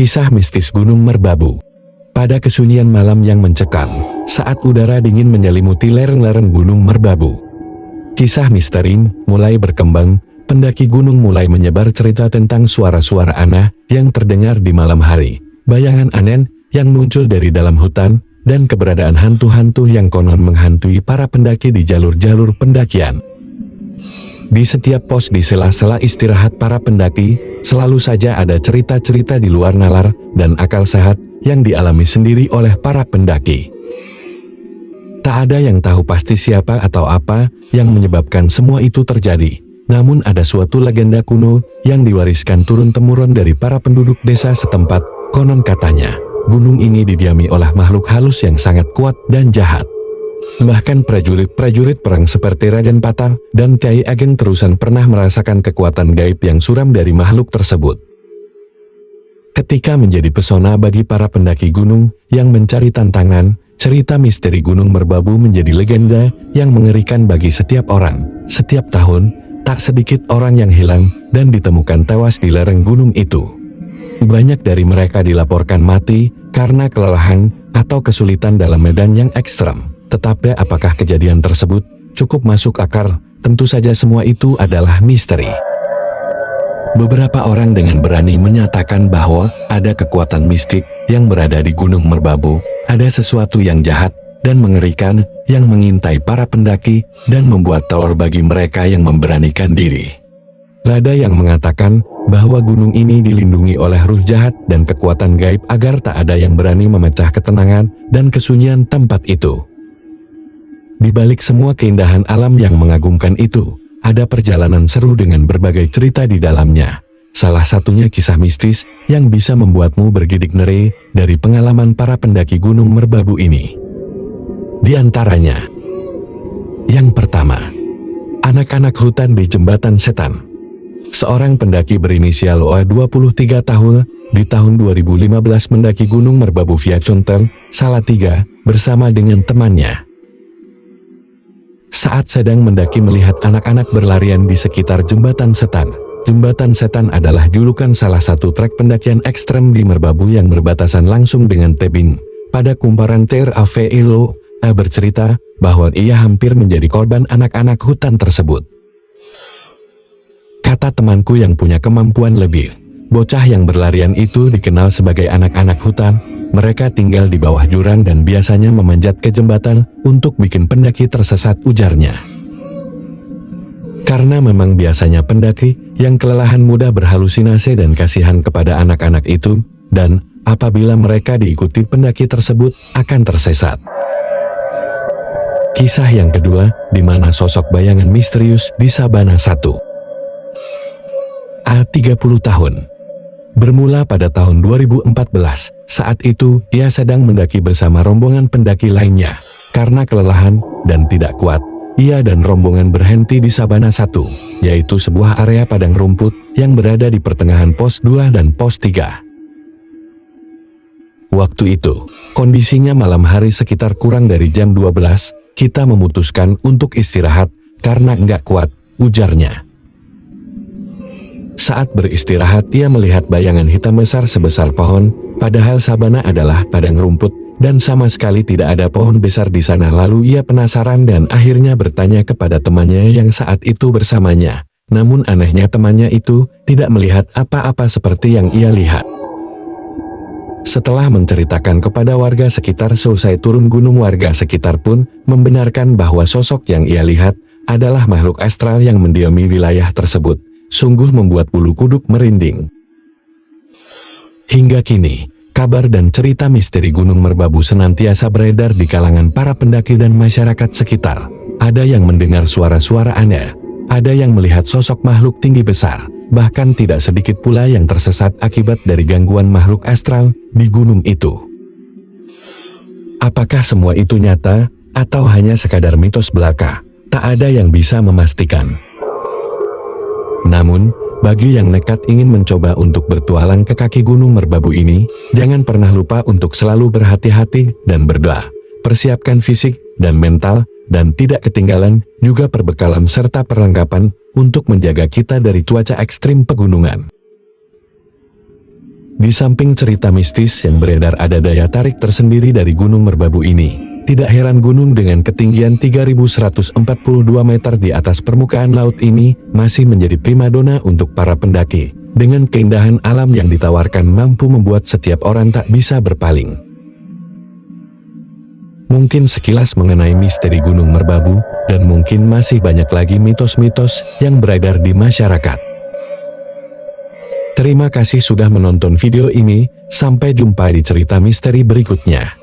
Kisah mistis Gunung Merbabu. Pada kesunyian malam yang mencekam, saat udara dingin menyelimuti lereng-lereng Gunung Merbabu, kisah misteri mulai berkembang. Pendaki gunung mulai menyebar cerita tentang suara-suara aneh yang terdengar di malam hari, bayangan aneh yang muncul dari dalam hutan, dan keberadaan hantu-hantu yang konon menghantui para pendaki di jalur-jalur pendakian. Di setiap pos di sela-sela istirahat para pendaki, selalu saja ada cerita-cerita di luar nalar dan akal sehat yang dialami sendiri oleh para pendaki. Tak ada yang tahu pasti siapa atau apa yang menyebabkan semua itu terjadi. Namun ada suatu legenda kuno yang diwariskan turun-temurun dari para penduduk desa setempat. Konon katanya, gunung ini didiami oleh makhluk halus yang sangat kuat dan jahat. Bahkan prajurit-prajurit perang seperti Raden Patah dan Kyai Ageng Terusan pernah merasakan kekuatan gaib yang suram dari makhluk tersebut. Ketika menjadi pesona bagi para pendaki gunung yang mencari tantangan, cerita misteri Gunung Merbabu menjadi legenda yang mengerikan bagi setiap orang. Setiap tahun, tak sedikit orang yang hilang dan ditemukan tewas di lereng gunung itu. Banyak dari mereka dilaporkan mati karena kelelahan atau kesulitan dalam medan yang ekstrem. Tetapi apakah kejadian tersebut cukup masuk akal? Tentu saja semua itu adalah misteri. Beberapa orang dengan berani menyatakan bahwa ada kekuatan mistik yang berada di Gunung Merbabu. Ada sesuatu yang jahat dan mengerikan yang mengintai para pendaki dan membuat teror bagi mereka yang memberanikan diri. Ada yang mengatakan bahwa gunung ini dilindungi oleh ruh jahat dan kekuatan gaib agar tak ada yang berani memecah ketenangan dan kesunyian tempat itu. Di balik semua keindahan alam yang mengagumkan itu, ada perjalanan seru dengan berbagai cerita di dalamnya. Salah satunya kisah mistis yang bisa membuatmu bergidik ngeri dari pengalaman para pendaki Gunung Merbabu ini. Di antaranya, yang pertama, anak-anak hutan di Jembatan Setan. Seorang pendaki berinisial OA 23 tahun di tahun 2015 mendaki Gunung Merbabu via Conter, Salatiga, bersama dengan temannya. Saat sedang mendaki melihat anak-anak berlarian di sekitar Jembatan Setan. Jembatan Setan adalah julukan salah satu trek pendakian ekstrem di Merbabu yang berbatasan langsung dengan tebing. Pada kumparan TRAVILO, bercerita bahwa ia hampir menjadi korban anak-anak hutan tersebut. Kata temanku yang punya kemampuan lebih, bocah yang berlarian itu dikenal sebagai anak-anak hutan. Mereka tinggal di bawah jurang dan biasanya memanjat ke jembatan untuk bikin pendaki tersesat, ujarnya. Karena memang biasanya pendaki yang kelelahan mudah berhalusinasi dan kasihan kepada anak-anak itu, dan apabila mereka diikuti pendaki tersebut akan tersesat. Kisah yang kedua, di mana sosok bayangan misterius di Sabana 1. A 30 tahun. Bermula pada tahun 2014, saat itu ia sedang mendaki bersama rombongan pendaki lainnya. Karena kelelahan dan tidak kuat, ia dan rombongan berhenti di Sabana 1, yaitu sebuah area padang rumput yang berada di pertengahan pos 2 dan pos 3. Waktu itu, kondisinya malam hari sekitar kurang dari jam 12, kita memutuskan untuk istirahat karena enggak kuat, ujarnya. Saat beristirahat ia melihat bayangan hitam besar sebesar pohon, padahal sabana adalah padang rumput, dan sama sekali tidak ada pohon besar di sana. Lalu ia penasaran dan akhirnya bertanya kepada temannya yang saat itu bersamanya. Namun anehnya temannya itu tidak melihat apa-apa seperti yang ia lihat. Setelah menceritakan kepada warga sekitar selesai turun gunung, warga sekitar pun membenarkan bahwa sosok yang ia lihat adalah makhluk astral yang mendiami wilayah tersebut. Sungguh membuat bulu kuduk merinding. Hingga kini, kabar dan cerita misteri Gunung Merbabu senantiasa beredar di kalangan para pendaki dan masyarakat sekitar. Ada yang mendengar suara-suara aneh, ada yang melihat sosok makhluk tinggi besar, bahkan tidak sedikit pula yang tersesat akibat dari gangguan makhluk astral di gunung itu. Apakah semua itu nyata, atau hanya sekadar mitos belaka? Tak ada yang bisa memastikan. Namun, bagi yang nekat ingin mencoba untuk bertualang ke kaki Gunung Merbabu ini, jangan pernah lupa untuk selalu berhati-hati dan berdoa. Persiapkan fisik dan mental, dan tidak ketinggalan juga perbekalan serta perlengkapan untuk menjaga kita dari cuaca ekstrim pegunungan. Di samping cerita mistis yang beredar, ada daya tarik tersendiri dari Gunung Merbabu ini. Tidak heran gunung dengan ketinggian 3.142 meter di atas permukaan laut ini masih menjadi primadona untuk para pendaki. Dengan keindahan alam yang ditawarkan mampu membuat setiap orang tak bisa berpaling. Mungkin sekilas mengenai misteri Gunung Merbabu, dan mungkin masih banyak lagi mitos-mitos yang beredar di masyarakat. Terima kasih sudah menonton video ini, sampai jumpa di cerita misteri berikutnya.